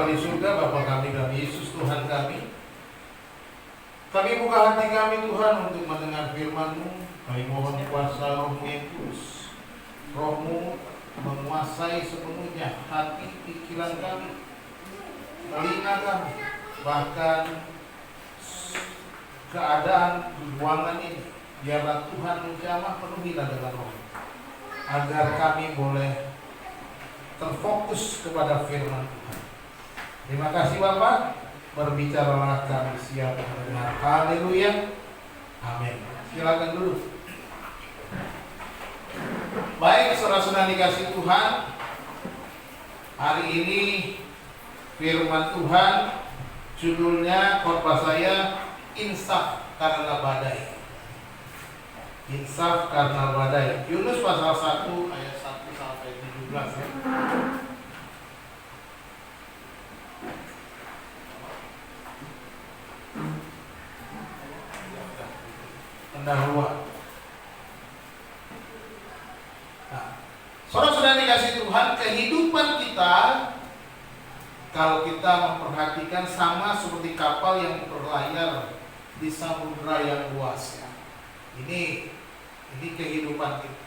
di surga, Bapa kami Yesus Tuhan kami buka hati kami Tuhan untuk mendengar firman-Mu. Kami mohon kuasa Roh-Mu yang kudus, Roh-Mu menguasai sepenuhnya hati pikiran kami, telinga kami, bahkan keadaan ruangan ini. Biarlah Tuhan menjamah penuhilah dengan Roh, agar kami boleh terfokus kepada firman Tuhan. Terima kasih Bapak, berbicaralah kami siap mendengar. Haleluya, amin. Silakan dulu. Baik, saudara-saudara dikasih Tuhan, hari ini firman Tuhan judulnya khotbah saya insaf karena badai. Insaf karena badai. Yunus pasal 1 ayat 1 sampai 17 ya. Pendahuluan. Nah, saudara-saudara dikasih Tuhan, kehidupan kita kalau kita memperhatikan sama seperti kapal yang berlayar di samudera yang luas ya. Ini kehidupan kita.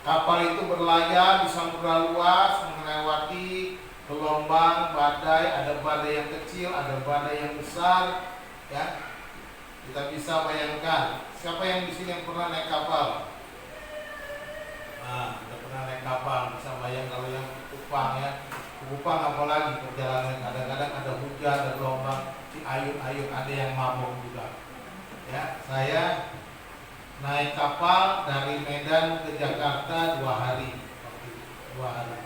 Kapal itu berlayar di samudera luas, melewati gelombang, badai, ada badai yang kecil, ada badai yang besar ya. Kita bisa bayangkan, siapa yang di sini yang pernah naik kapal? Nah, udah pernah naik kapal, bisa bayang kalau yang Kupang ya. Kupang apalagi perjalanan, kadang-kadang ada hujan, ada gelombang, diayun-ayun, ada yang mabuk juga. Ya, saya naik kapal dari Medan ke Jakarta 2 hari. 2 hari.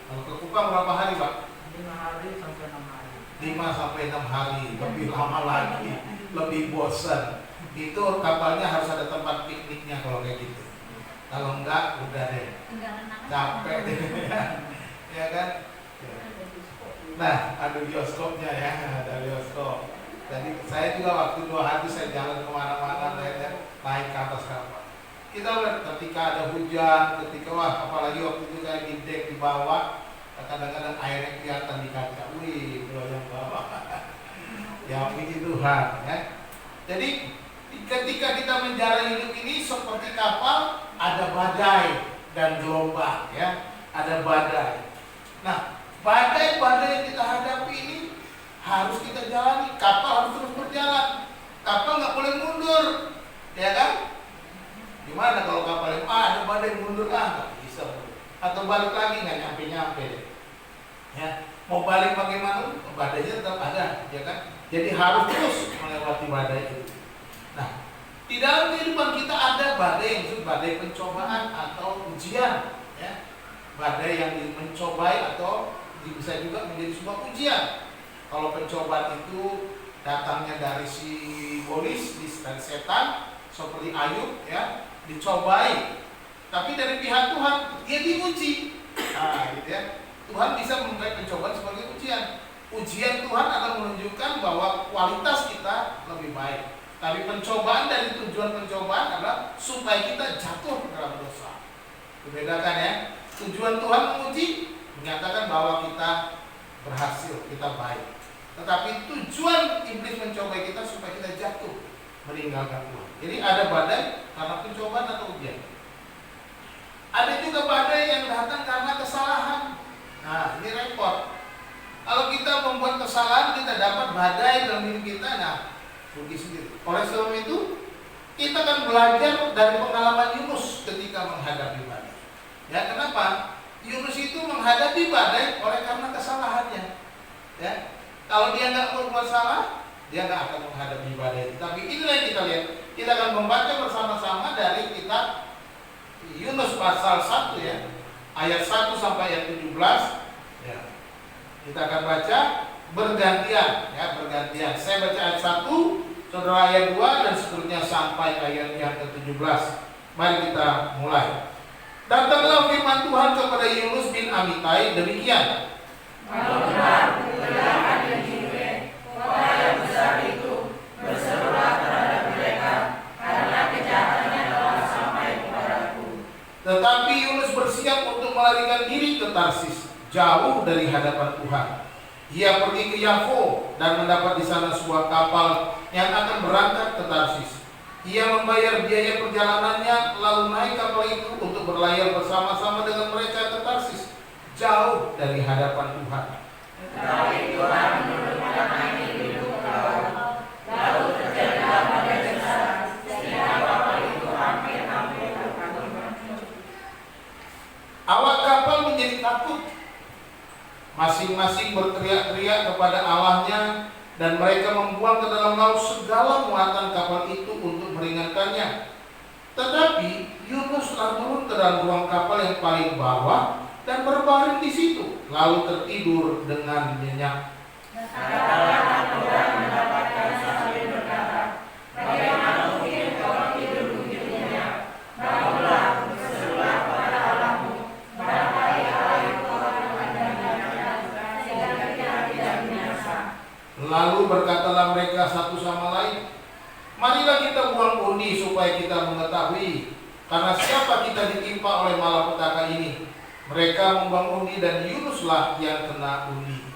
Kalau ke Kupang berapa hari, Pak? 5 hari sampai 6 hari. 5 sampai 6 hari, lebih lama lagi, lebih bosan. Itu kapalnya harus ada tempat pikniknya kalau kayak gitu. Kalau enggak, udah deh, capek deh, ya kan? Nah, ada bioskopnya ya, ada bioskop. Jadi saya juga waktu 2 hari saya jalan kemana-mana, naik ke atas kapal. Kita lihat ketika ada hujan, ketika apalagi waktu itu kayak di dek di bawah, kadang-kadang airnya kelihatan di kaca. Wih, yang bawah. Ya puji Tuhan ya. Jadi ketika kita menjalani hidup ini seperti kapal, ada badai dan gelombang ya, ada badai. Nah, badai-badai yang kita hadapi ini harus kita jalani. Kapal harus terus berjalan. Kapal nggak boleh mundur, ya kan? Gimana kalau kapal yang ada badai mundur nggak bisa, atau balik lagi nggak nyampe deh. Ya, mau balik bagaimana? Badainya tetap ada, ya kan? Jadi harus terus melewati badai itu. Nah, di dalam kehidupan kita ada badai yang disebut badai pencobaan atau ujian, ya. Badai yang mencobai atau bisa juga menjadi sebuah ujian. Kalau pencobaan itu datangnya dari si iblis, dari setan, seperti Ayub, ya, dicobai. Tapi dari pihak Tuhan dia diuji. Nah, gitu ya. Tuhan bisa memberi pencobaan sebagai ujian. Ujian Tuhan akan menunjukkan bahwa kualitas kita lebih baik. Tapi pencobaan dari tujuan pencobaan adalah supaya kita jatuh ke dalam dosa. Dibedakan ya. Tujuan Tuhan menguji menyatakan bahwa kita berhasil, kita baik. Tetapi tujuan iblis mencobai kita supaya kita jatuh, meninggalkan Tuhan. Jadi ada badai karena pencobaan atau ujian. Ada juga badai yang datang karena kesalahan. Nah, ini repot. Kalau kita membuat kesalahan, kita dapat badai dalam diri kita, nah, rugi sendiri. Oleh sebab itu, kita akan belajar dari pengalaman Yunus ketika menghadapi badai. Ya, kenapa? Yunus itu menghadapi badai oleh karena kesalahannya. Ya, kalau dia nggak berbuat salah, dia nggak akan menghadapi badai. Tapi inilah yang kita lihat. Kita akan membaca bersama-sama dari kitab Yunus pasal 1 ya, ayat 1 sampai ayat 17. Ya. Kita akan baca bergantian ya, bergantian. Saya baca ayat 1, saudara ayat 2 dan seterusnya sampai ayat yang ke-17. Mari kita mulai. Datanglah firman Tuhan kepada Yunus bin Amitai demikian. Benar, kedatangan yang Niniwe, kota yang besar itu, berserulah terhadap mereka, karena kejahatannya telah sampai kepadaku. Tetapi Yunus bersiap untuk melarikan diri ke Tarsis, jauh dari hadapan Tuhan. Ia pergi ke Yafo dan mendapat di sana sebuah kapal yang akan berangkat ke Tarsis. Ia membayar biaya perjalanannya, lalu naik kapal itu untuk berlayar bersama-sama dengan mereka ke Tarsis, jauh dari hadapan Tuhan. Tetapi Tuhan menurunkan angin biru ke laut, lalu terjadilah badai besar, sehingga kapal itu hampir terkapar. Awak kapal menjadi takut. Masing-masing berteriak-teriak kepada Allahnya, dan mereka membuang ke dalam laut segala muatan kapal itu untuk meringankannya. Tetapi Yunus telah turun ke dalam ruang kapal yang paling bawah dan berbaring di situ, lalu tertidur dengan nyenyak. Katakanlah Tuhan mendapatkan sambil berkata, bagaimana mungkin kau tidur begitu nyenyak? Bangunlah, berserulah kepada Allahmu, barangkali Allah itu akan mendengarkan, sehingga kita tidak binasa. Lalu berkatalah mereka satu sama lain, marilah kita buang undi supaya kita mengetahui, karena siapa kita ditimpa oleh malapetaka ini. Mereka membuang undi dan Yunuslah yang kena undi.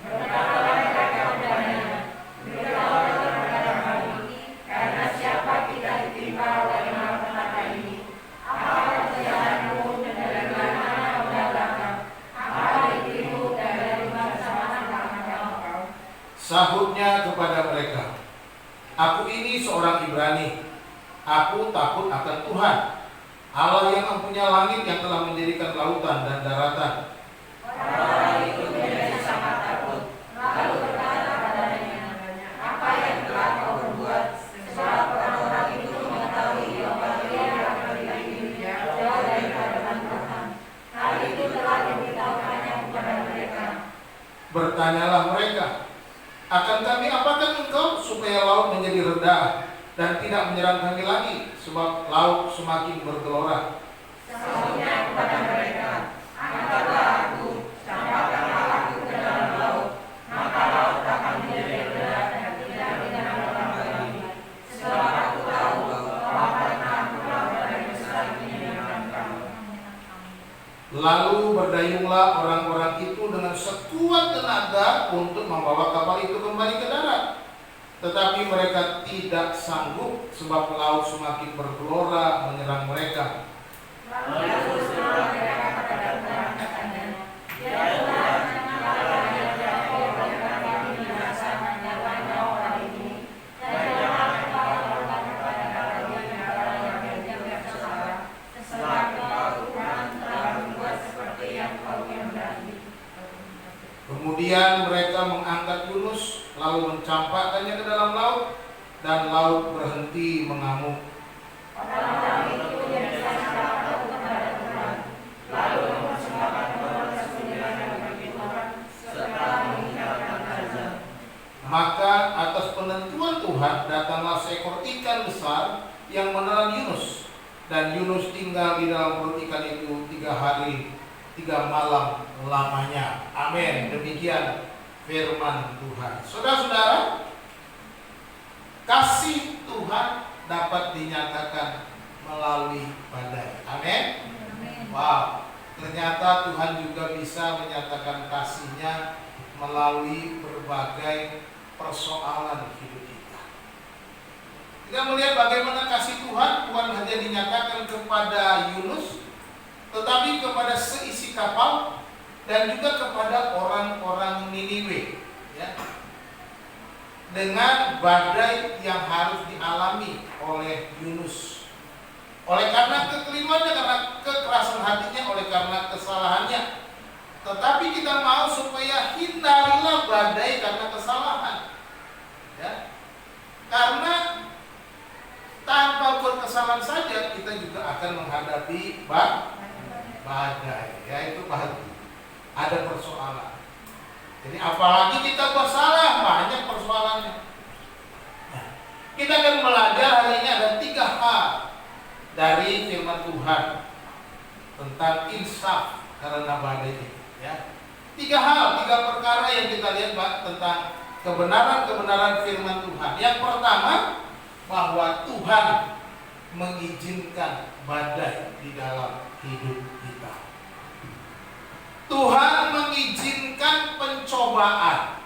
Berkatalah mereka kepadanya, beritahulah kepada kami, karena siapa kita ditimpa oleh malapetaka ini? Apa kejahatanmu dan dari mana kau datangkan? Apa negerimu dan dari mana kau? Sahutnya kepada mereka, aku ini seorang Ibrani. Aku takut akan Tuhan, Allah yang mempunyai langit, yang telah mendirikan lautan dan daratan. Orang itu menjadi sangat takut, lalu berkata padanya, apa yang telah kau perbuat? Sebab orang-orang itu mengetahui bahwa dia akan pergi jauh dari hadapan Tuhan. Hal itu telah diberitahukannya kepada mereka. Bertanyalah mereka, akan kami apakan engkau supaya laut menjadi rendah dan tidak menyerang kami lagi, sebab laut semakin bergelora. Sahutnya kepada mereka, angkatlah aku, campakkanlah aku ke dalam laut, maka laut akan menjadi rendah dan tidak menyeberang lagi. Sebab aku tahu bahwa karena aku telah badai besar menyeberang kamu. Lalu berdayunglah orang-orang itu dengan sekuat tenaga untuk membawa kapal itu kembali ke darat. Tetapi mereka tidak sanggup, sebab laut semakin bergelora menyerang mereka. Lalu berserulah mereka kepada Tuhan, katanya, ya Tuhan, janganlah Yafo oleh kami binasa menyerang orang ini, dan janganlah Engkau lakukan kepada kami hal yang tidak bersalah, sebab Engkau Tuhan telah berbuat seperti yang Kau kehendaki. Kemudian mereka mengangkat Yunus, lalu mencampakkannya ke dalam laut, dan laut berhenti mengamuk. Orang-orang itu menjadi sangat takut kepada Tuhan, lalu mempersembahkan korban sembelihan bagi Tuhan setelah meninggalkan raja. Maka atas penentuan Tuhan datanglah seekor ikan besar yang menelan Yunus, dan Yunus tinggal di dalam perut ikan itu 3 hari 3 malam lamanya. Amin. Demikian firman Tuhan. Saudara-saudara, kasih Tuhan dapat dinyatakan melalui badai. Amin. Wow, ternyata Tuhan juga bisa menyatakan kasih-Nya melalui berbagai persoalan hidup kita. Kita melihat bagaimana kasih Tuhan bukan hanya dinyatakan kepada Yunus, tetapi kepada seisi kapal dan juga kepada orang-orang Niniwe, ya. Dengan badai yang harus dialami oleh Yunus, oleh karena kekeliruannya, karena kekerasan hatinya, oleh karena kesalahannya. Tetapi kita mau supaya hindarilah badai karena kesalahan, ya. Karena tanpa buat kesalahan saja kita juga akan menghadapi badai, yaitu ada persoalan. Jadi apalagi kita bersalah, banyak persoalannya. Nah, kita akan belajar hari ini ada 3 hal dari firman Tuhan tentang insaf karena badai ini, ya. 3 hal, 3 perkara yang kita lihat tentang kebenaran-kebenaran firman Tuhan. Yang pertama, bahwa Tuhan mengizinkan badai di dalam hidup kita. Tuhan mengizinkan pencobaan,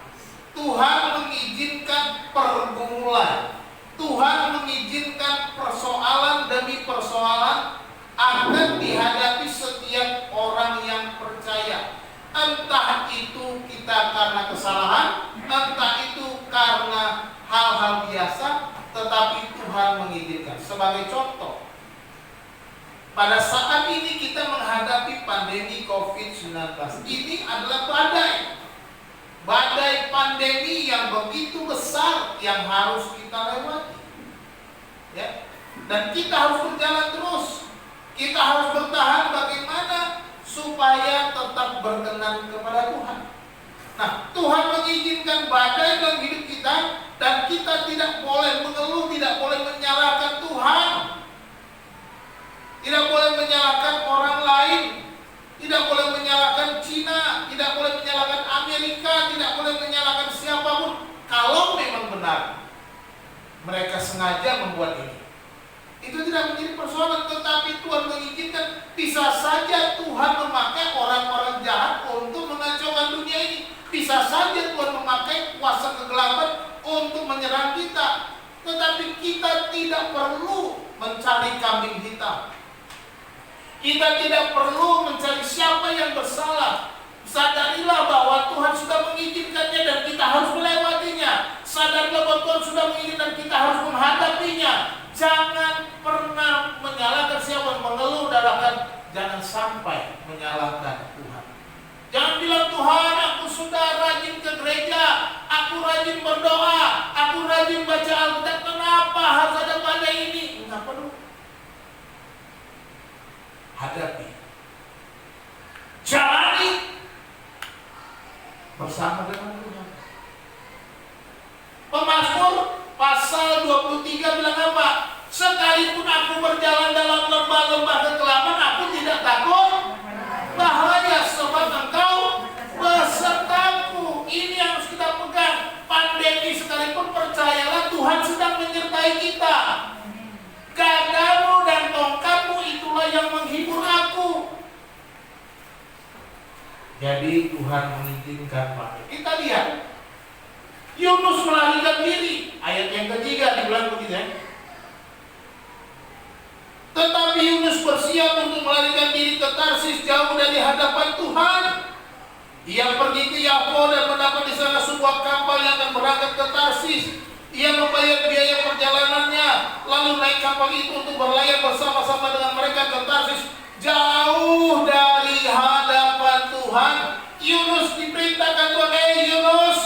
Tuhan mengizinkan pergumulan, Tuhan mengizinkan persoalan demi persoalan akan dihadapi setiap orang yang percaya. Entah itu kita karena kesalahan, entah itu karena hal-hal biasa, tetapi Tuhan mengizinkan. Sebagai contoh, pada saat ini kita menghadapi pandemi COVID-19. Ini adalah badai pandemi yang begitu besar yang harus kita lewati. Ya. Dan kita harus berjalan terus. Kita harus bertahan bagaimana supaya tetap berkenan kepada Tuhan. Nah, Tuhan mengizinkan badai dalam hidup kita dan kita tidak boleh mengeluh, tidak boleh menyalahkan Tuhan. Tidak boleh menyalahkan orang lain, tidak boleh menyalahkan Cina, tidak boleh menyalahkan Amerika, tidak boleh menyalahkan siapapun. Kalau memang benar mereka sengaja membuat ini, itu tidak menjadi persoalan. Tetapi Tuhan mengizinkan. Bisa saja Tuhan memakai orang-orang jahat untuk mengacaukan dunia ini. Bisa saja Tuhan memakai kuasa kegelapan untuk menyerang kita. Tetapi kita tidak perlu mencari kambing hitam. Kita tidak perlu mencari siapa yang bersalah. Sadarilah bahwa Tuhan sudah mengizinkannya dan kita harus melewatinya. Sadarilah bahwa Tuhan sudah mengizinkan, kita harus menghadapinya. Jangan pernah menyalahkan siapa, mengeluh darahkan. Jangan sampai menyalahkan Tuhan. Jangan bilang, Tuhan, aku sudah rajin ke gereja, aku rajin berdoa, aku rajin baca Alkitab, kenapa harus ada badai ini? Enggak perlu. Hadapi, jalani bersama dengan Tuhan. Pemazmur pasal 23 bilang apa? Sekalipun aku berjalan dalam lembah-lembah kekelaman, aku tidak takut bahaya, sebab Engkau besertaku. Ini yang harus kita pegang. Pandemi sekalipun, percayalah Tuhan sedang menyertai kita. Gadamu dan tongkatmu itulah yang menghibur aku. Jadi Tuhan mengizinkan Pak. Kita lihat Yunus melarikan diri. Ayat yang ketiga dibilang begitu ya. Tetapi Yunus bersiap untuk melarikan diri ke Tarsis, jauh dari hadapan Tuhan. Ia pergi ke Yapo dan mendapat di sana sebuah kapal yang akan berangkat ke Tarsis. Ia membayar biaya perjalanannya, lalu naik kapal itu untuk berlayar bersama-sama dengan mereka ke Tarsis, jauh dari hadapan Tuhan. Yunus diperintahkan Tuhan, Yunus,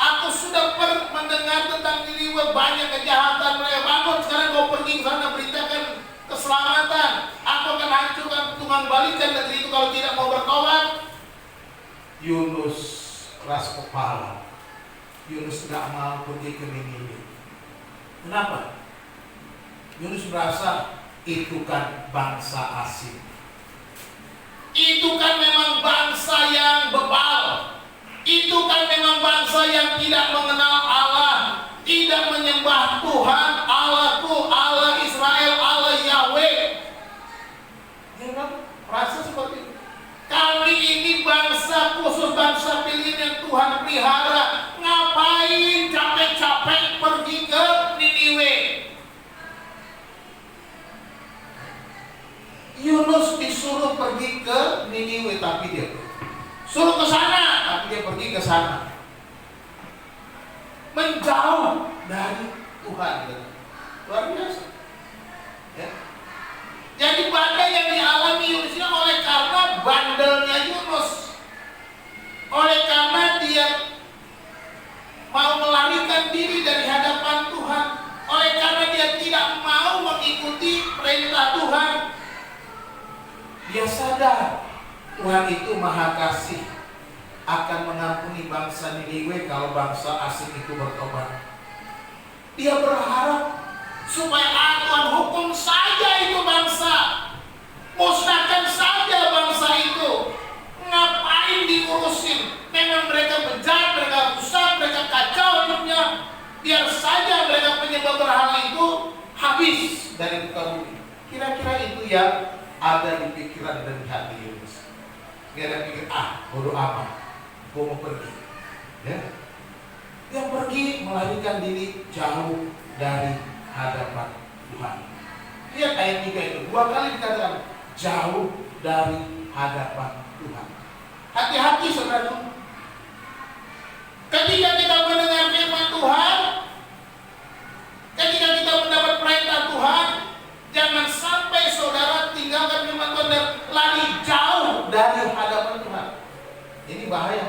aku sudah mendengar tentang Niniwe, banyak kejahatan mereka. Bangun sekarang, kau pergi ke sana, beritakan keselamatan. Aku akan hancurkan, Tuhan balikan negeri itu kalau tidak mau bertobat. Yunus keras kepala. Yunus tidak mau pergi ke Niniwe. Kenapa? Yunus merasa itu kan bangsa asing. Itu kan memang bangsa yang bebal. Itu kan memang bangsa yang tidak mengenal Allah, tidak menyembah Tuhan Allahku, Allah Israel, Allah Yahweh. Dia merasa seperti itu. Kami ini bangsa khusus, bangsa pilihan yang Tuhan pelihara. Ngapain capek-capek pergi ke Niniwe? Yunus disuruh pergi ke Niniwe, tapi dia suruh ke sana, tapi dia pergi ke sana. Menjauh dari Tuhan. Luar biasa. Ya. Jadi badai yang dialami Yunus ini oleh karena bandelnya Yunus. Oleh karena dia mau melarikan diri dari hadapan Tuhan. Oleh karena dia tidak mau mengikuti perintah Tuhan. Dia sadar Tuhan itu Maha Kasih, akan mengampuni bangsa Niniwe kalau bangsa asing itu bertobat. Dia berharap supaya Tuhan hukum saja itu bangsa, musnahkan saja bangsa itu. Ngapain diurusin? Memang mereka bejat, mereka rusak, mereka kacau hidupnya. Biar saja mereka penyembah berhala itu habis dari muka bumi. Kira-kira itu yang ada di pikiran dan hati Yunus. Dia ada pikir, bodoh amat, gue mau pergi. Ya, dia pergi melarikan diri jauh dari hadapan Tuhan. Lihat ayat 3 itu, 2 kali dikatakan jauh dari hadapan Tuhan. Hati-hati saudara. Ketika kita mendengar firman Tuhan, ketika kita mendapat perintah Tuhan, jangan sampai saudara tinggalkan firman Tuhan dan lari jauh dari hadapan Tuhan. Ini bahaya.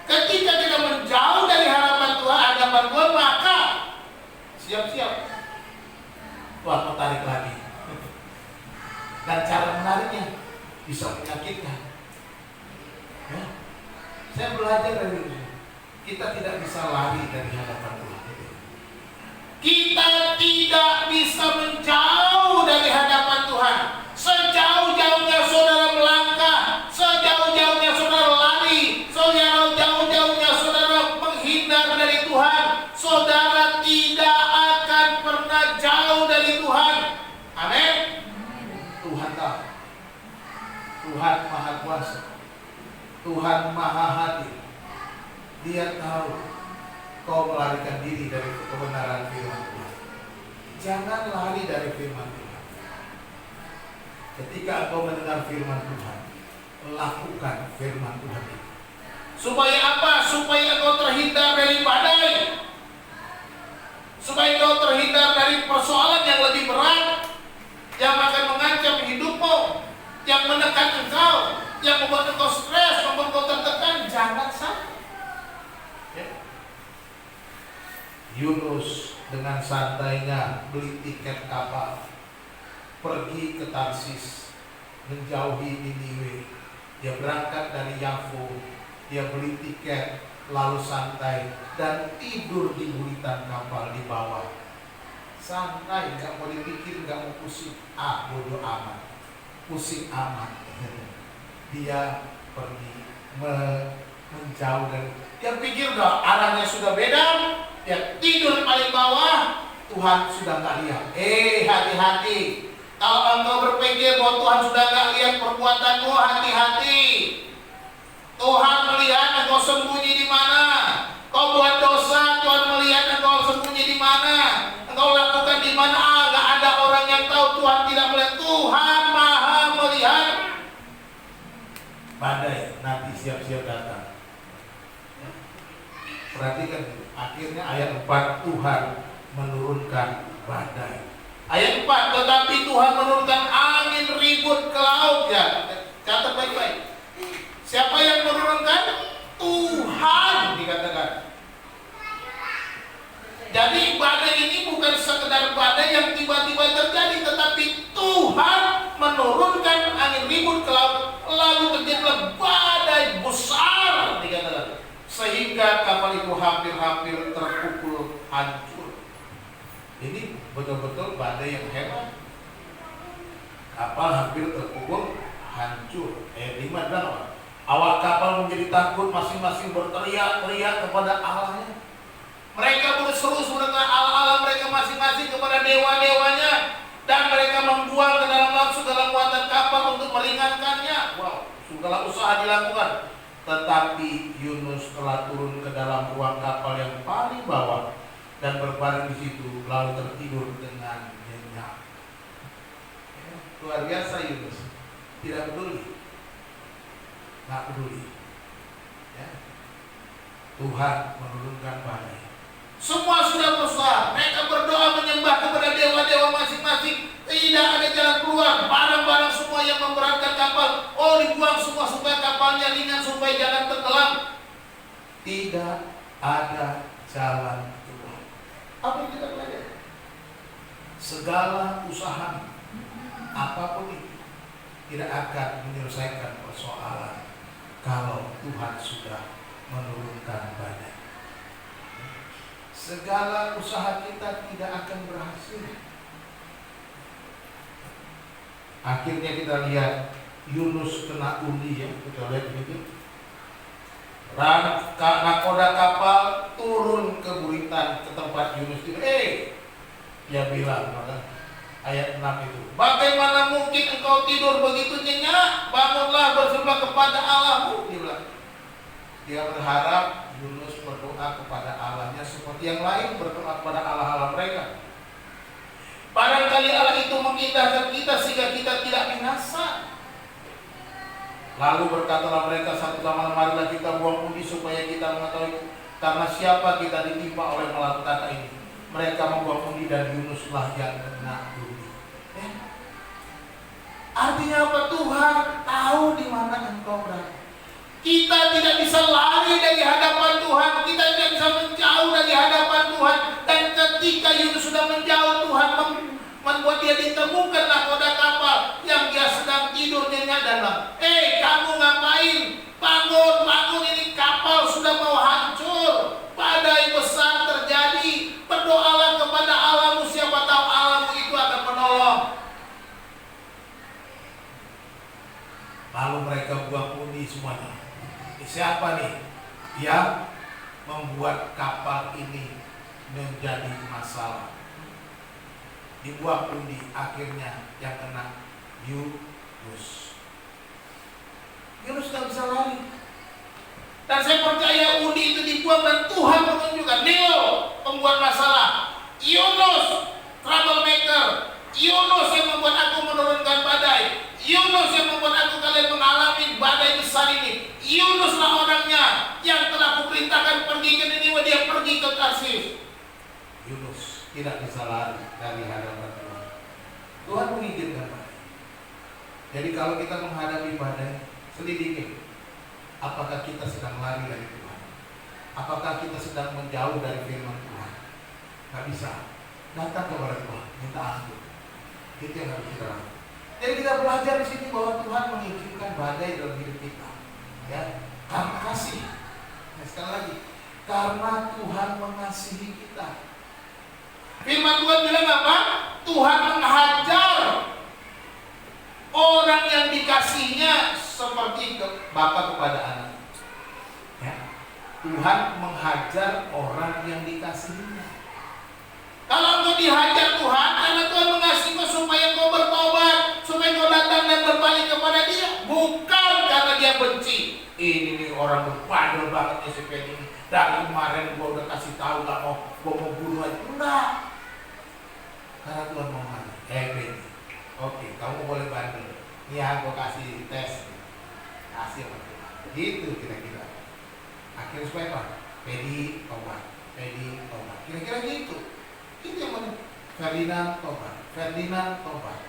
Ketika kita menjauh dari hadapan Tuhan, maka siap-siap Tuhan mau tarik lagi. Dan cara menariknya bisa menyakitkan. Ya. Saya belajar dari itu. Kita tidak bisa lari dari hadapan Tuhan. Kita tidak bisa menjauh dari hadapan Tuhan. Sejauh-jauhnya saudara melangkah, sejauh-jauhnya saudara lari, sejauh-jauhnya saudara menghindar dari Tuhan, saudara tidak akan pernah jauh dari Tuhan. Amin. Tuhan tahu. Tuhan Maha Kuasa. Tuhan Maha Hadir. Dia tahu kau melarikan diri dari kebenaran firman Tuhan. Jangan lari dari firman Tuhan. Ketika kau mendengar firman Tuhan, lakukan firman Tuhan itu. Supaya apa? Supaya kau terhindar dari badai. Supaya kau terhindar dari persoalan yang lebih berat, yang akan mengancam hidupmu, yang menekan engkau, yang membuat engkau stres, membuat engkau tertekan. Jangan sampai. Yunus dengan santainya beli tiket kapal, pergi ke Tarsis, menjauhi Niniwe. Dia berangkat dari Yafo, dia beli tiket, lalu santai dan tidur di buritan kapal di bawah. Santai, nggak mau dipikir, nggak mau pusing. Bodoh amat, pusing amat. Dia pergi menjauh dari. Dia pikir dah arahnya sudah beda. Ya, tidur paling bawah, Tuhan sudah nggak lihat. Hati-hati. Kalau engkau berpikir bahwa Tuhan sudah nggak lihat perbuatanmu, hati-hati. Tuhan melihat engkau sembunyi di mana. Kau buat dosa, Tuhan melihat engkau sembunyi di mana. Engkau lakukan di mana. Nggak ada orang yang tahu. Tuhan tidak melihat. Tuhan Maha melihat. Badai nanti siap-siap datang. Perhatikan itu. Akhirnya ayat 4, Tuhan menurunkan badai. Ayat 4, tetapi Tuhan menurunkan angin ribut ke laut. Ya, catat baik-baik. Siapa yang menurunkan? Tuhan dikatakan. Jadi badai ini bukan sekedar badai yang tiba-tiba terjadi, tetapi Tuhan menurunkan angin ribut ke laut, lalu terjadilah badai besar dikatakan. Sehingga kapal itu hampir-hampir terpukul hancur. Ini betul-betul badai yang hebat. Kapal hampir terpukul hancur. Ayat 5 bilang, awak kapal menjadi takut, masing-masing berteriak-teriak kepada Allahnya. Mereka berseru mendengar Allah-Allah mereka masing-masing kepada dewa-dewanya, dan mereka membuang ke dalam laut segala muatan kapal untuk meringankannya. Wow, segala usaha dilakukan. Tetapi Yunus telah turun ke dalam ruang kapal yang paling bawah dan berbaring di situ, lalu tertidur dengan nyenyak. Luar biasa Yunus, tidak peduli, nggak peduli. Ya. Tuhan menurunkan badai. Semua sudah berusaha, mereka berdoa menyembah kepada dewa-dewa masing-masing. Tidak ada jalan keluar. Barang-barang semua yang memberatkan kapal, dibuang semua supaya kapalnya ringan, supaya jangan tenggelam. Tidak ada jalan keluar. Apa yang kita belajar? Segala usaha apapun itu tidak akan menyelesaikan persoalan kalau Tuhan sudah menurunkan badai. Segala usaha kita tidak akan berhasil. Akhirnya kita lihat Yunus kena undi, ya, kita lihat ini. Nakoda kapal turun ke buritan ke tempat Yunus itu. Dia bilang, Ayat 6 itu. Bagaimana mungkin engkau tidur begitu nyenyak? Bangunlah, bersembah kepada Allahmu. Dia bilang. Dia berharap Yunus berdoa kepada Allahnya seperti yang lain berdoa kepada Allah-Allah mereka. Barangkali Allah itu mengindahkan kita sehingga kita tidak binasa. Lalu berkatalah mereka satu sama lain, marilah kita buang pundi supaya kita mengetahui karena siapa kita ditimpa oleh malapetaka ini. Mereka membuang pundi dan Yunuslah yang kena pundi. Artinya apa? Tuhan tahu di mana engkau berada. Kita tidak bisa lari dari hadapan Tuhan. Kita tidak bisa menjauh dari hadapan Tuhan. Dan ketika Yunus sudah menjauh, Tuhan membuat dia ditemukan nakoda kapal yang dia sedang tidur nyenyak dan bilang, kamu ngapain? Bangun, bangun, ini kapal sudah mau hancur. Badai besar terjadi. Berdoalah kepada Allahmu, siapa tahu Allahmu itu akan menolong. Lalu mereka buang pundi semuanya. Siapa nih yang membuat kapal ini menjadi masalah? Dibuang pundi, akhirnya yang kena Yunus. Yunus gak bisa lari. Dan saya percaya undi itu dibuang dan Tuhan menunjukkan, Neo pembuat masalah, Yunus troublemaker, Yunus yang membuat aku menurunkan badai, Yunus yang membuat aku kalian mengalami badai besar ini. Yunuslah orangnya yang telah kuperintahkan pergi ke Niniwe, dia pergi ke Tarsis. Yunus tidak bisa lari dari hadapan Tuhan. Tuhan mengizinkan badai. Jadi kalau kita menghadapi badai, selidiki apakah kita sedang lari dari Tuhan, apakah kita sedang menjauh dari firman Tuhan. Gak bisa. Datang kepada Tuhan, minta ampun. Itu yang harus kita lakukan. Jadi kita belajar di sini bahwa Tuhan mengizinkan badai dalam hidup kita, ya, karena kasih. Nah, sekali lagi, karena Tuhan mengasihi kita. Firman Tuhan bilang apa? Tuhan menghajar orang yang dikasihnya seperti Bapa kepada anak. Ya. Tuhan menghajar orang yang dikasihinya. Kalau engkau dihajar Tuhan, karena Tuhan mengasihimu supaya engkau bertobat, supaya engkau datang dan berbalik kepada Dia, bukan karena Dia benci. Ini nih orang berbandel banget si Penny ini. Dari kemarin gua udah kasih tahu gak mau, gua mau bunuh aja. Enggak. Karena Tuhan mau mati. Penny, oke, kamu boleh bandel. Nih gua kasih tes. Kasih sama Tuhan. Gitu kira-kira. Akhirnya supaya apa? Penny tobat. Penny tobat. Kira-kira gitu. Itu yang mana? Ferdinand tobat.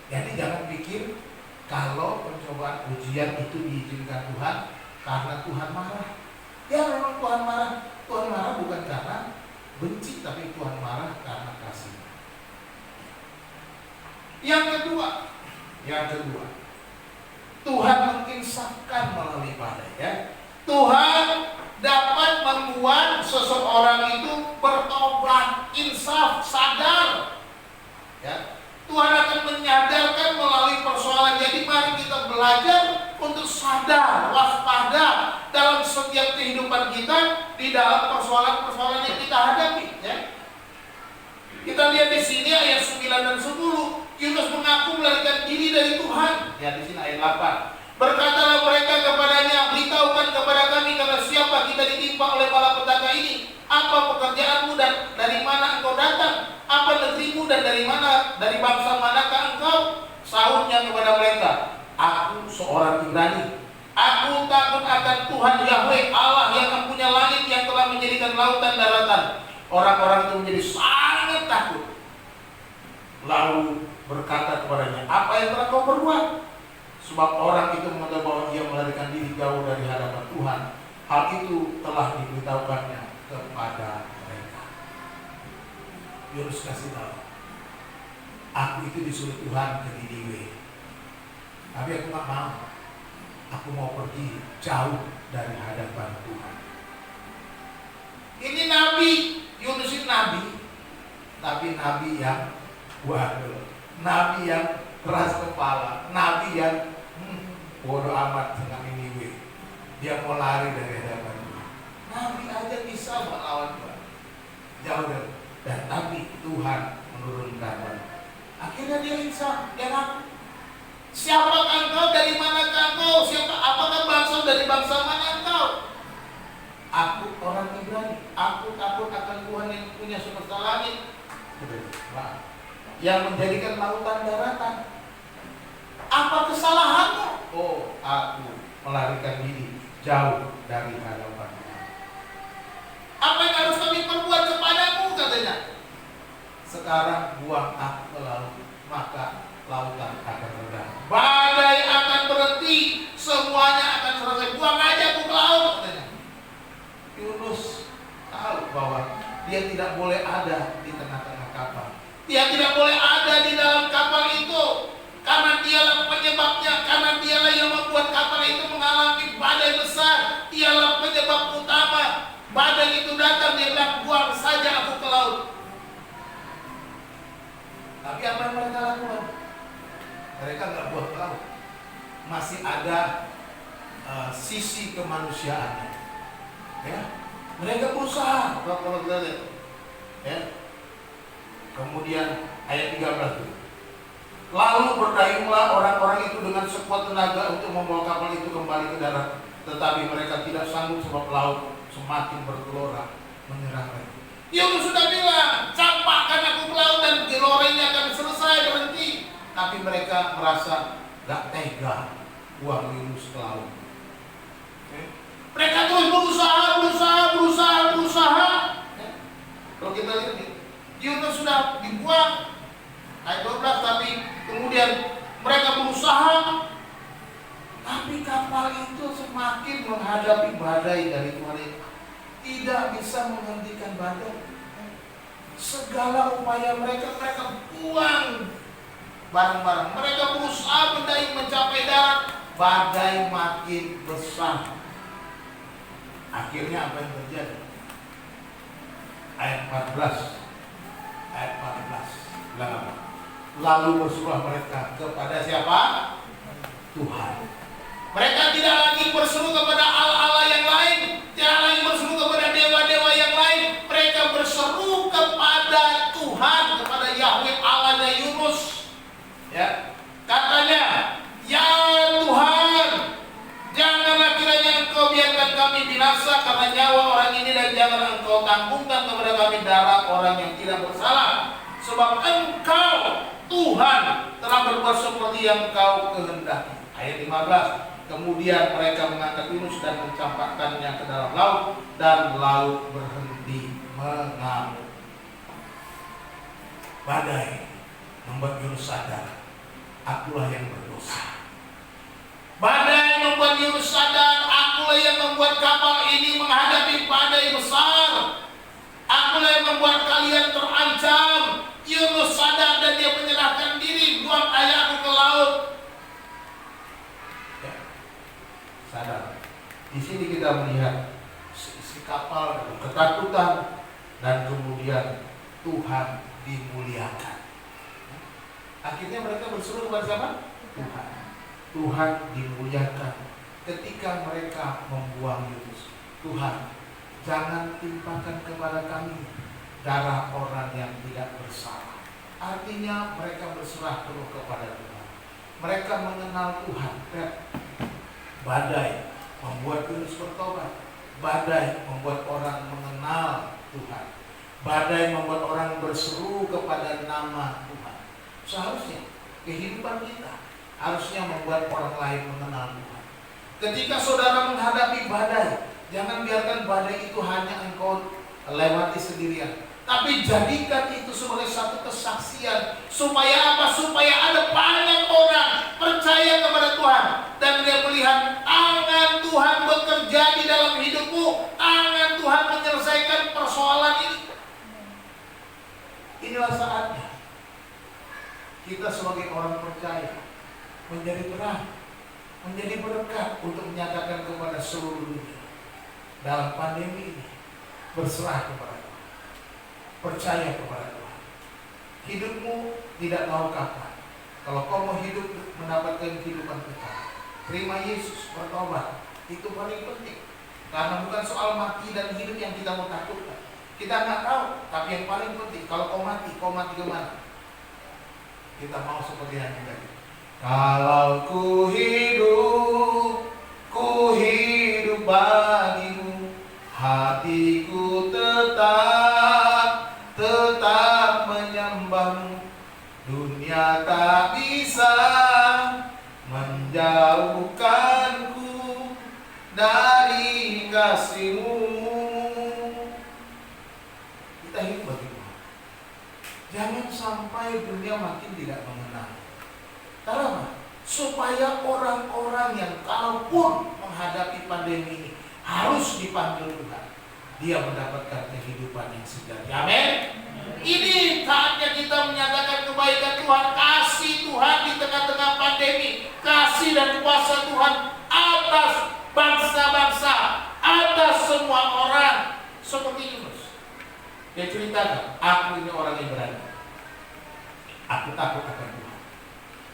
Jadi jangan pikir kalau pencobaan ujian itu diizinkan Tuhan karena Tuhan marah. Ya memang Tuhan marah. Tuhan marah bukan karena benci, tapi Tuhan marah karena kasih. Yang kedua, Tuhan menginsafkan melalui badai. Ya. Tuhan dapat membuat seseorang itu bertobat, insaf, sadar. Ya. Tuhan akan menyadarkan melalui persoalan. Jadi mari kita belajar untuk sadar, waspada dalam setiap kehidupan kita di dalam persoalan-persoalan yang kita hadapi. Ya. Kita lihat di sini ayat 9 dan 10. Yunus mengaku melarikan diri dari Tuhan. Ya, di sini ayat 8. Berkatalah mereka kepadanya, beritahukan kepada kami karena siapa kita ditimpa oleh malapetaka ini. Apa pekerjaanmu dan dari mana engkau datang? Apa negerimu dan dari mana, dari bangsa manakah engkau? Sahutnya kepada mereka, aku seorang Ibrani. Aku takut akan Tuhan Yahweh, Allah yang mempunyai langit, yang telah menjadikan lautan daratan. Orang-orang itu menjadi sangat takut. Lalu berkata kepadanya, apa yang telah kau perbuat? Sebab orang itu mengatakan bahwa ia melarikan diri jauh dari hadapan Tuhan. Hal itu telah diberitahukannya kepada mereka. Yunus kasih tahu, aku itu disuruh Tuhan ke Niniwe, tapi aku gak mau. Aku mau pergi jauh dari hadapan Tuhan. Ini nabi, Yunus ini nabi, tapi nabi yang waduh, nabi yang keras kepala, nabi yang bodoh amat dengan Niniwe. Dia mau lari dari hadapan Tuhan. Nabi aja bisa melawan Tuhan. Jauh dari. Dan tapi Tuhan menurunkan Akhirnya dia insaf, dia ngaku. Siapa engkau? Dari mana engkau? Apakah bangsa dari bangsa mana engkau? Aku orang Ibrani. Aku takut akan Tuhan yang punya semesta langit, yang menjadikan lautan daratan. Apa kesalahanmu? Oh, aku melarikan diri jauh dari hadapan. Apa yang harus kami perbuat kepadamu, katanya? Sekarang buang aku ke laut, maka lautan akan reda. Badai akan berhenti, semuanya akan selesai. Buang aja aku ke laut, katanya. Yunus tahu bahwa dia tidak boleh ada di tengah-tengah kapal. Dia tidak boleh ada di dalam kapal itu, karena dialah penyebabnya, karena dialah yang membuat kapal itu mengalami badai besar. Dialah penyebab utama. Badai itu datang, dia bilang, buang saja aku ke laut. Tapi apa yang mereka lakukan? Mereka nggak buang ke laut. Masih ada sisi kemanusiaannya. Ya, mereka berusaha. Kalau kita lihat, ya. Kemudian ayat 13 itu. Lalu berdayunglah orang-orang itu dengan sekuat tenaga untuk membawa kapal itu kembali ke darat. Tetapi mereka tidak sanggup sebab laut semakin bergelora menyerang mereka. Yunus sudah bilang, campakkan aku ke laut dan geloranya akan selesai, berhenti. Tapi mereka merasa gak tega buang Yunus ke laut. Mereka terus berusaha. Kalau kita lihat nih, Yunus sudah dibuang ayat 12, tapi kemudian mereka berusaha, tapi kapal itu semakin menghadapi badai dari Tuhan, tidak bisa menghentikan badai. Segala upaya mereka buang barang-barang. Mereka berusaha mencapai darat, badai makin besar. Akhirnya apa yang terjadi? Ayat 14. Bilang apa? Lalu berserulah mereka kepada siapa? Tuhan. Mereka tidak lagi berseru kepada Allah yang lain, tidak lagi berseru kepada dewa-dewa yang lain. Mereka berseru kepada Tuhan, kepada Yahweh Allahnya Yunus. Ya, katanya, ya Tuhan, janganlah kiranya Engkau biarkan kami binasa karena nyawa orang ini, dan jangan Engkau tanggungkan kepada kami darah orang yang tidak bersalah. Sebab Engkau, Tuhan, telah berbuat seperti yang Engkau kehendaki. Ayat 15. Kemudian mereka mengangkat Yunus dan mencampakkannya ke dalam laut, dan laut berhenti mengamuk. Badai membuat Yunus sadar, akulah yang berdosa. Badai membuat Yunus sadar, akulah yang membuat kapal ini menghadapi badai besar. Akulah yang membuat kalian terancam. Yunus sadar dan dia menyerahkan diri, buang ayahku ke laut. Ya, sadar. Di sini kita melihat si kapal ketakutan, dan kemudian Tuhan dimuliakan. Akhirnya mereka berseru kepada siapa? Tuhan. Tuhan dimuliakan ketika mereka membuang Yunus. Tuhan, jangan timpakan kepada kami darah orang yang tidak bersalah. Artinya mereka berserah penuh kepada Tuhan. Mereka mengenal Tuhan. Badai membuat Yunus bertobat. Badai membuat orang mengenal Tuhan. Badai membuat orang berseru kepada nama Tuhan. Seharusnya kehidupan kita harusnya membuat orang lain mengenal Tuhan. Ketika saudara menghadapi badai, jangan biarkan badai itu hanya engkau lewati sendirian, tapi jadikan itu sebagai satu kesaksian. Supaya apa? Supaya ada banyak orang percaya kepada Tuhan, dan dia melihat tangan Tuhan bekerja di dalam hidupmu. Tangan Tuhan menyelesaikan persoalan ini. Inilah saatnya kita sebagai orang percaya menjadi terang, menjadi berkat untuk menyatakan kepada seluruh dunia dalam pandemi ini, berserah kepada Tuhan, percaya kepada Tuhan. Hidupmu tidak tahu kapan. Kalau kau mau hidup mendapatkan kehidupan kekal, terima Yesus, bertobat. Itu paling penting. Karena bukan soal mati dan hidup yang kita mau takutkan. Kita nggak tahu, tapi yang paling penting, kalau kau mati kemana? Kita mau seperti yang tadi. Kalau ku hidup bagimu, hatiku tetap menyembahmu. Dunia tak bisa menjauhkanku dari kasih-Mu. Kita hidup bagi Tuhan. Jangan sampai dunia makin tidak mengenal. Karena supaya orang-orang yang kalaupun menghadapi pandemi ini harus dipanggil Tuhan, dia mendapatkan kehidupan yang sejati. Amin. Ini saatnya kita menyatakan kebaikan Tuhan, kasih Tuhan di tengah-tengah pandemi, kasih dan kuasa Tuhan atas bangsa-bangsa, atas semua orang. Seperti Yunus, dia ceritakan, aku ini orang yang berani, aku takut akan Tuhan,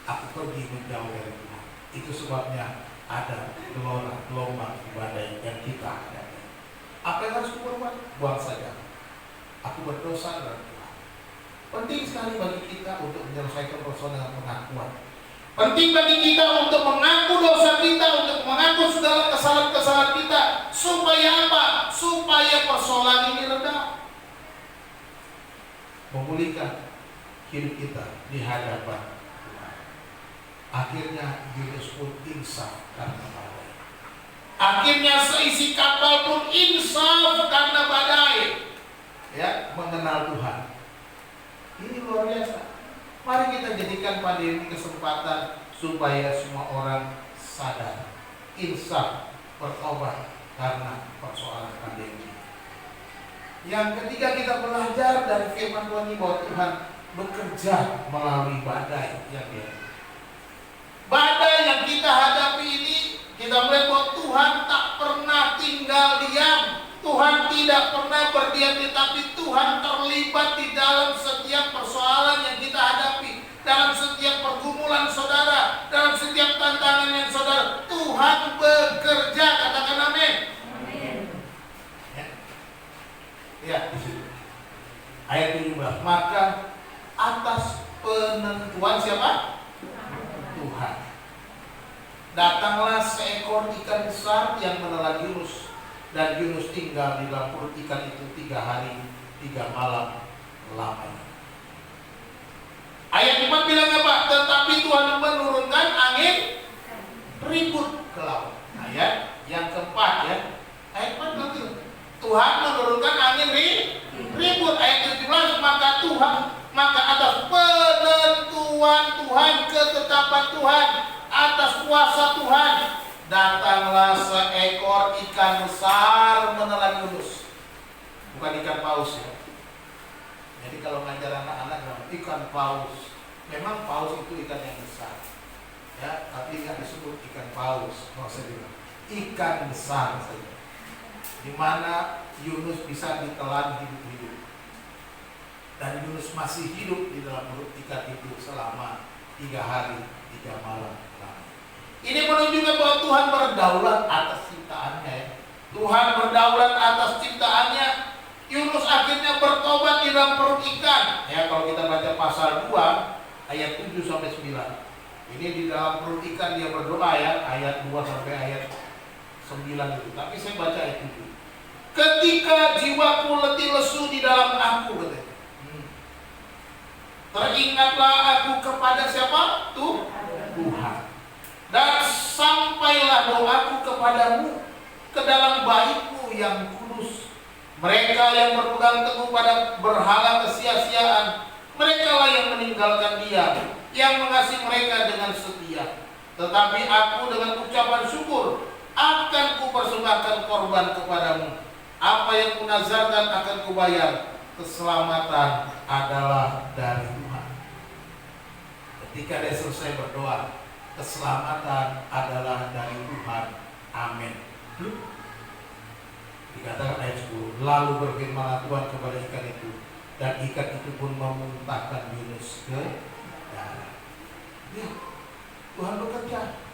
aku pergi menjauh dari Tuhan. Itu sebabnya ada gelombang badai yang kita hadapi. Apa yang harus kuperbuat? Buang saja. Aku berdosa dalam Tuhan. Penting sekali bagi kita untuk menyelesaikan persoalan dengan pengakuan. Penting bagi kita untuk mengaku dosa kita, untuk mengaku segala kesalahan-kesalahan kita. Supaya apa? Supaya persoalan ini reda. Memulihkan hidup kita di hadapan Tuhan. Akhirnya Yunus pun insaf karena badai. Akhirnya seisi kapal pun insaf karena badai. Ya, mengenal Tuhan. Ini luar biasa. Mari kita jadikan pandemi kesempatan supaya semua orang sadar, insaf, bertobat karena persoalan pandemi. Yang ketiga, kita belajar dari firman Tuhan ini bahwa Tuhan bekerja melalui badai yang dia. Badai yang kita hadapi ini, kita melihat bahwa Tuhan tak pernah tinggal diam. Tuhan tidak pernah berdiam, tetapi Tuhan terlibat di dalam setiap persoalan yang kita hadapi, dalam setiap pergumulan saudara, dalam setiap tantangan yang saudara. Tuhan bekerja, katakan amin. Amin. Ya, di situ. Ayat 17. Maka atas penentuan siapa? Tuhan. Datanglah seekor ikan besar yang menelan Yunus. Dan Yunus tinggal di dalam perut ikan itu 3 hari 3 malam lamanya. Ayat 4 bilang apa? Tetapi Tuhan menurunkan angin ribut ke laut. Ayat yang keempat ya. Ayat 4 nanti Tuhan menurunkan angin ribut. Ayat 17 maka atas penentuan Tuhan, ketetapan Tuhan, atas kuasa Tuhan, datanglah seekor ikan besar menelan Yunus. Bukan ikan paus ya. Jadi kalau ngajar anak-anak ikan paus, memang paus itu ikan yang besar ya, tapi nggak disebut ikan paus. Maksudnya ikan besar saja, di mana Yunus bisa ditelan hidup-hidup. Dan Yunus masih hidup di dalam perut ikan itu selama 3 hari 3 malam. Ini menunjukkan bahwa Tuhan berdaulat atas ciptaannya ya. Tuhan berdaulat atas ciptaannya. Yunus akhirnya bertobat di dalam perut ikan. Ya, kalau kita baca pasal 2 ayat 7 sampai 9. Ini di dalam perut ikan dia berdoa ya, ayat 2 sampai ayat 9 itu. Tapi saya baca ayat 7. Ketika jiwaku letih lesu di dalam aku, katanya. Teringatlah aku kepada siapa? Tuhan. Dan sampailah doaku kepadamu ke dalam baitmu yang kudus. Mereka yang berpegang teguh pada berhala kesia-siaan, mereka lah yang meninggalkan dia, yang mengasihi mereka dengan setia. Tetapi aku dengan ucapan syukur akan kupersembahkan korban kepadamu. Apa yang kunazarkan akan kubayar. Keselamatan adalah dari Tuhan. Ketika dia selesai berdoa, keselamatan adalah dari Tuhan. Amin. Dikatakan ayat 10. Lalu berfirmanlah Tuhan kepada ikan itu, dan ikan itu pun memuntahkan Yunus ke darat. Ya, Tuhan bekerja.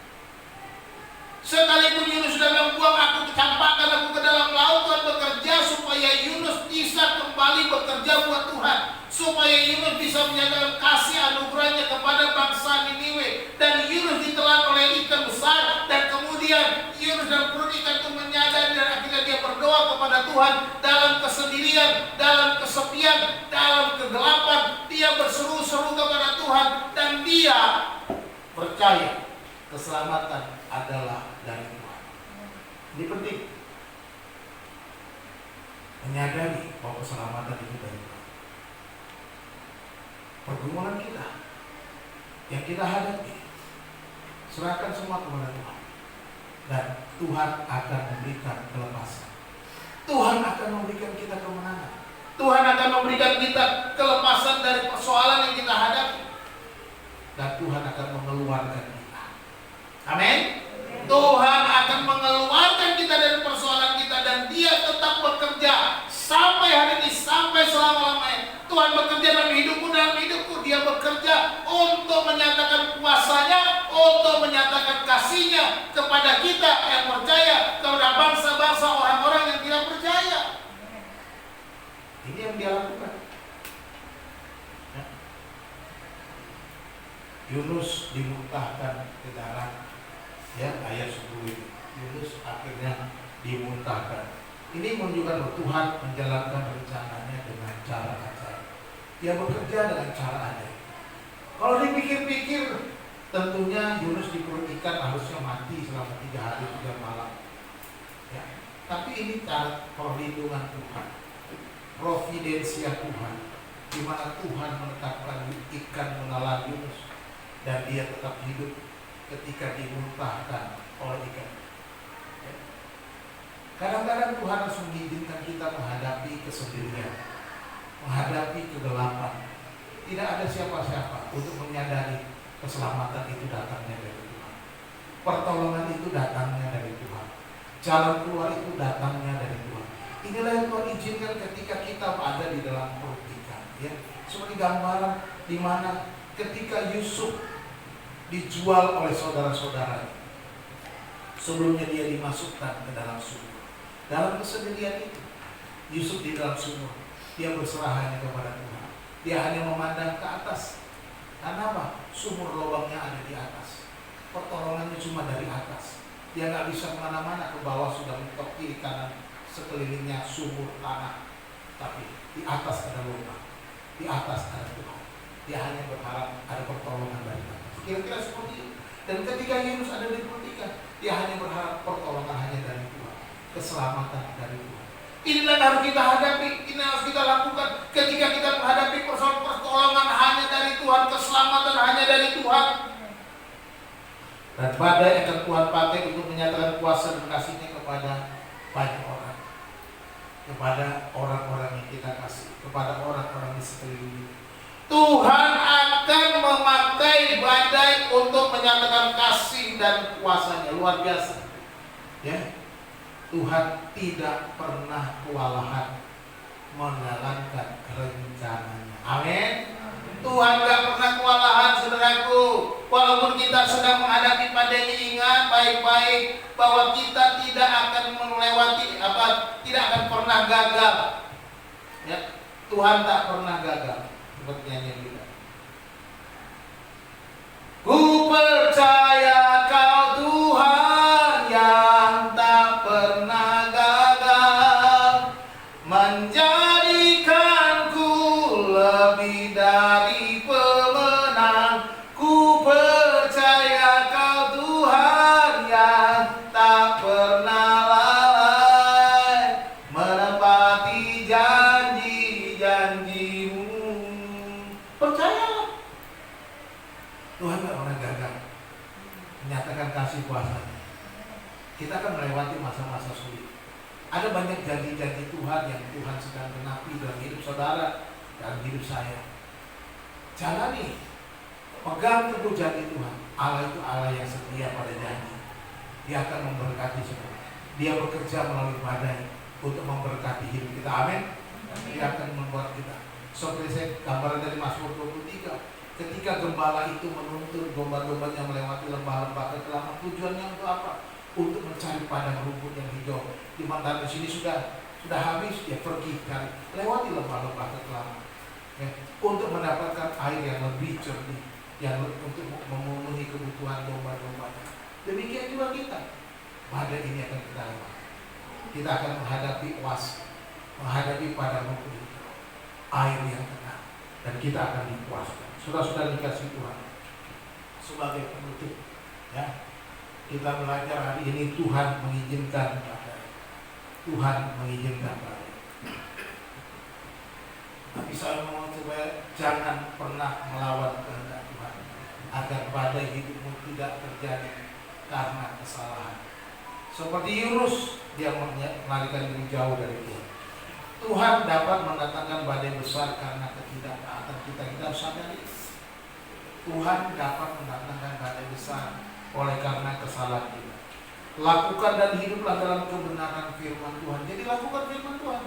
Sekalipun Yunus sudah membuang, aku campakkan aku ke dalam laut. Tuhan bekerja supaya Yunus bisa kembali bekerja buat Tuhan, supaya Yunus bisa menyatakan kasih anugerahnya kepada bangsa Niniwe. Dan Yunus ditelan oleh ikan besar, dan kemudian Yunus dan perut ikan itu menyadari, dan akhirnya dia berdoa kepada Tuhan dalam kesendirian, dalam kesepian, dalam kegelapan. Dia berseru-seru kepada Tuhan, dan dia percaya keselamatan adalah dari Tuhan. Ini penting, menyadari bahwa keselamatan itu dari Tuhan. Pergumulan kita yang kita hadapi, serahkan semua kepada Tuhan, dan Tuhan akan memberikan kelepasan. Tuhan akan memberikan kita kemenangan. Tuhan akan memberikan kita kelepasan dari persoalan yang kita hadapi, dan Tuhan akan mengeluarkan kita. Amin. Tuhan akan mengeluarkan kita dari persoalan kita, dan Dia tetap bekerja sampai hari ini, sampai selama-lamanya. Tuhan bekerja dalam hidupmu, dalam hidupku. Dia bekerja untuk menyatakan kuasa-Nya, untuk menyatakan kasih-Nya kepada kita yang percaya, kepada bangsa-bangsa orang-orang yang tidak percaya. Ini yang Dia lakukan. Ya. Yunus dimuntahkan ke darat. Ya, ayat 10 itu. Yunus akhirnya dimuntahkan. Ini menunjukkan bahwa Tuhan menjalankan rencananya dengan cara ajaib. Dia bekerja dengan cara ajaib. Kalau dipikir-pikir, tentunya Yunus di perut ikan harusnya mati selama 3 hari 3 malam. Ya. Tapi ini cara perlindungan Tuhan, providensia Tuhan, di mana Tuhan menetapkan ikan menelan Yunus, dan dia tetap hidup ketika dimuntahkan oleh ikan. Ya. Kadang-kadang Tuhan harus mengizinkan kita menghadapi kesendirian, menghadapi kegelapan. Tidak ada siapa-siapa untuk menyadari keselamatan itu datangnya dari Tuhan. Pertolongan itu datangnya dari Tuhan. Jalan keluar itu datangnya dari Tuhan. Inilah yang Tuhan izinkan ketika kita ada di dalam perut ikan. Ya. Seperti gambaran di mana ketika Yusuf dijual oleh saudara-saudara, sebelumnya dia dimasukkan ke dalam sumur. Dalam kesendirian itu, Yusuf di dalam sumur, dia berserah hanya kepada Tuhan. Dia hanya memandang ke atas. Karena apa? Sumur lubangnya ada di atas. Pertolongannya cuma dari atas. Dia nggak bisa kemana-mana, ke bawah sudah mentok, kiri kanan sekelilingnya sumur tanah. Tapi di atas ada lubang, di atas ada Tuhan. Dia hanya berharap ada pertolongan dari atas. Kira-kira seperti itu. Dan ketika Yunus ada di perut ikan, dia hanya berharap pertolongan hanya dari Tuhan, keselamatan dari Tuhan. Inilah yang harus kita hadapi, ini harus kita lakukan ketika kita menghadapi persoalan pertolongan hanya dari Tuhan, keselamatan hanya dari Tuhan. Dan badai akan Tuhan pakai untuk menyatakan kuasa dan kasih-Nya kepada banyak orang, kepada orang-orang yang kita kasih, kepada orang-orang di sekeliling. Tuhan akan memakai badai untuk menyatakan kasih dan kuasa-Nya. Luar biasa. Ya. Tuhan tidak pernah kewalahan menjalankan rencananya. Amin. Tuhan tidak pernah kewalahan, saudaraku. Walaupun kita sedang menghadapi pandemi, ingat baik-baik bahwa kita tidak akan melewati tidak akan pernah gagal. Ya, Tuhan tak pernah gagal. Seperti nyanyian kita. Ku percaya Kau Tuhan yang tak pernah gagal, menjadikanku lebih dari pemenang. Ku percaya Kau Tuhan yang tak pernah lalai, menepati janji-janji-Mu. Percayalah, Tuhan tak pernah gagal menyatakan kasih kuasa-Nya. Kita akan melewati masa-masa sulit. Ada banyak janji-janji Tuhan yang Tuhan sedang genapi dalam hidup saudara, dalam hidup saya. Jalani, pegang teguh janji Tuhan. Allah itu Allah yang setia pada janji. Dia akan memberkati semua. Dia bekerja melalui badai untuk memberkati hidup kita. Amin. Dia akan membuat kita. Seperti saya gambaran dari Mazmur 23. Ketika gembala itu menuntun domba-dombanya melewati lembah-lembah kekelaman, tujuannya untuk apa? Untuk mencari padang rumput yang hijau. Di mana di sini sudah habis, dia pergi cari, lewati lembah-lembah kekelaman. ya, untuk mendapatkan air yang lebih jernih, yang untuk memenuhi kebutuhan domba-dombanya. Demikian juga kita, badai ini akan kita lewati. Kita akan menghadapi menghadapi padang rumput itu, air yang tenang, dan kita akan dipuaskan. Saudara-saudara dikasih Tuhan, sebagai penutup, ya, kita belajar hari ini Tuhan mengizinkan badai. Tuhan mengizinkan badai. Tapi saya mau coba jangan pernah melawan kehendak Tuhan, agar badai hidupmu tidak terjadi karena kesalahan. Seperti Yunus, dia melarikan diri jauh dari Tuhan. Tuhan dapat mendatangkan badai besar karena ketidaktaatan kita. Kita harus sadari. Tuhan dapat mendatangkan badai besar oleh karena kesalahan kita. Lakukan dan hiduplah dalam kebenaran firman Tuhan. Jadi lakukan firman Tuhan.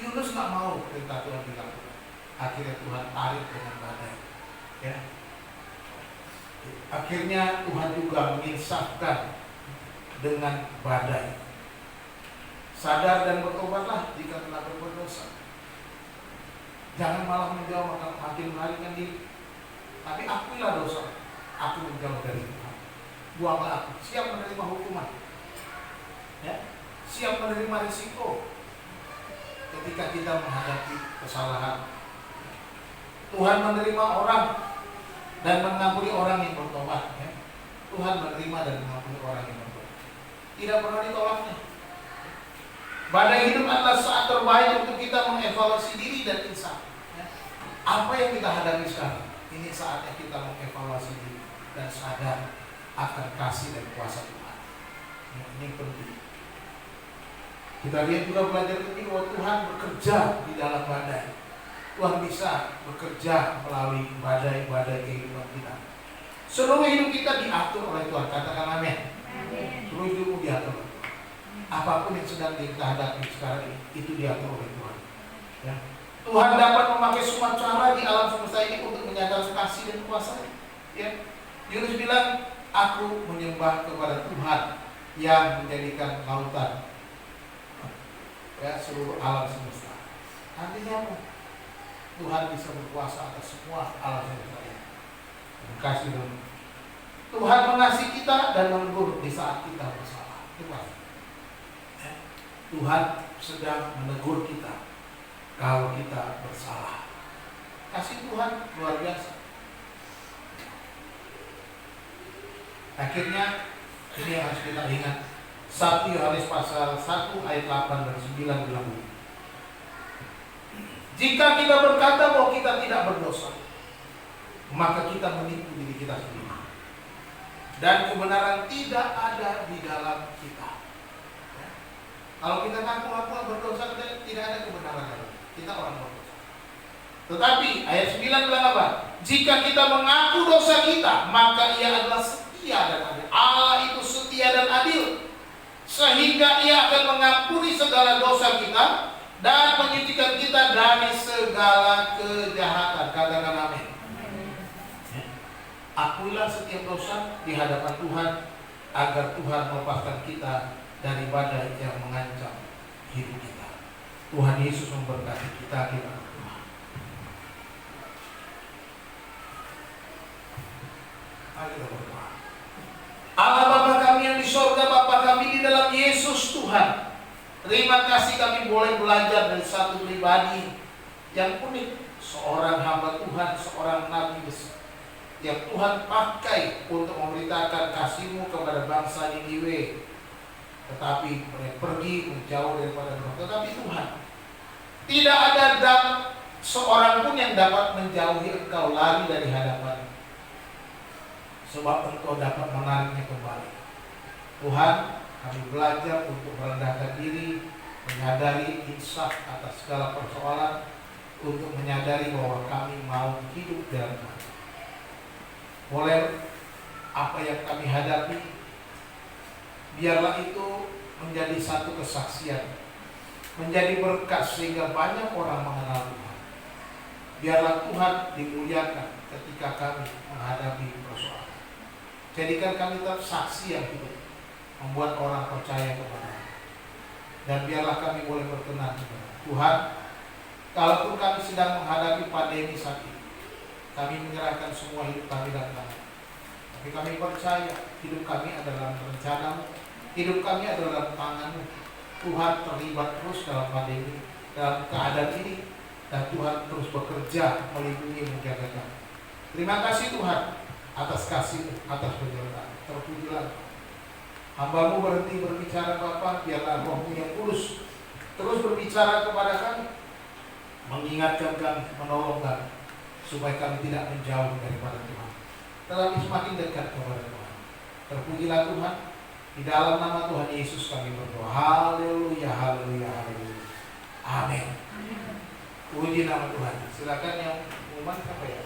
Yunus nggak mau perintah Tuhan dilakukan. Akhirnya Tuhan tarik dengan badai. Ya. Akhirnya Tuhan juga menginsafkan dengan badai. Sadar dan bertobatlah jika telah berbuat dosa. Jangan malah menjauh, makin melarikan diri. Tapi akuilah dosa. Aku menjauh dari Tuhan. Buanglah aku. Siap menerima hukuman. Ya. Siap menerima risiko ketika kita menghadapi kesalahan. Tuhan menerima orang dan mengampuni orang yang bertobat. Ya. Tuhan menerima dan mengampuni orang yang bertobat. Tidak pernah ditolaknya. Badai hidup adalah saat terbaik untuk kita mengevaluasi diri dan insaf. Ya. Apa yang kita hadapi sekarang? Ini saatnya kita mengevaluasi diri dan sadar akan kasih dan kuasa Tuhan. Ya, ini penting. Kita lihat juga belajar ini bahwa Tuhan bekerja di dalam badai. Tuhan bisa bekerja melalui badai-badai kehidupan kita. Seluruh hidup kita diatur oleh Tuhan. Katakan amin. Seluruh hidupmu diatur oleh Tuhan. Apapun yang sedang kita hadapi sekarang ini, itu diatur oleh Tuhan. Ya. Tuhan dapat memakai semua cara di alam semesta ini untuk menyatakan kasih dan kuasa. Ya. Yunus bilang, aku menyembah kepada Tuhan yang menjadikan lautan, ya, seluruh alam semesta. Artinya apa? Tuhan bisa berkuasa atas semua alam semesta ini. Kasih dan Tuhan mengasihi kita dan menegur di saat kita bersalah. Itu pasti. Tuhan sedang menegur kita kalau kita bersalah. Kasih Tuhan luar biasa. Akhirnya ini yang harus kita ingat. 1 Yohanes pasal 1 ayat 8 dan 9 bilang, jika kita berkata bahwa kita tidak berdosa, maka kita menipu diri kita sendiri, dan kebenaran tidak ada di dalam kita. Kalau kita ngaku-ngaku berdosa, tidak ada kebenaran dalam kita, orang berdosa. Tetapi ayat 9 bilang apa? Jika kita mengaku dosa kita, maka Ia adalah setia dan adil. Allah itu setia dan adil, sehingga Ia akan mengampuni segala dosa kita dan menyucikan kita dari segala kejahatan. Katakan amin. Akuilah setiap dosa di hadapan Tuhan, agar Tuhan melepaskan kita dari badai yang mengancam hidup kita. Tuhan Yesus memberkati kita. Kita berdoa. Mari kita berdoa. Allah Bapa kami yang di sorga, Bapa kami di dalam Yesus Tuhan, terima kasih kami boleh belajar dari satu pribadi yang unik, seorang hamba Tuhan, seorang nabi besar yang Tuhan pakai untuk memberitakan kasih-Mu kepada bangsa Niniwe. Tetapi mereka pergi menjauh daripada Tuhan. Tetapi Tuhan, tidak ada seorang pun yang dapat menjauhi Engkau, lari dari hadapan, sebab Engkau dapat menariknya kembali. Tuhan, kami belajar untuk merendahkan diri, menyadari insaf atas segala persoalan, untuk menyadari bahwa kami mau hidup dalam Tuhan. Boleh apa yang kami hadapi, biarlah itu menjadi satu kesaksian, menjadi berkat sehingga banyak orang mengenal Tuhan. Biarlah Tuhan dimuliakan ketika kami menghadapi persoalan. Jadikan kami tetap saksi yang hidup, membuat orang percaya kepada-Mu. Dan biarlah kami boleh berkenan kepada Tuhan. Kalaupun kami sedang menghadapi pandemi sakit, kami menyerahkan semua hidup kami dalam tangan. Tapi kami percaya hidup kami adalah dalam rencana-Mu, hidup kami adalah dalam tangan-Mu. Tuhan terlibat terus dalam pandemi, dalam keadaan ini, dan Tuhan terus bekerja melindungi menjaga kami. Terima kasih Tuhan atas kasih-Mu, atas penyertaan. Terpujilah hamba-Mu berhenti berbicara Bapa, biarlah Roh-Mu yang kudus terus berbicara kepada kami, mengingatkan kami, menolong kami, supaya kami tidak menjauh daripada Tuhan, tetapi semakin dekat kepada Tuhan. Terpujilah Tuhan. Di dalam nama Tuhan Yesus kami berdoa. Haleluya, haleluya, haleluya. Amin. Puji nama Tuhan. Silakan yang umat apa ya?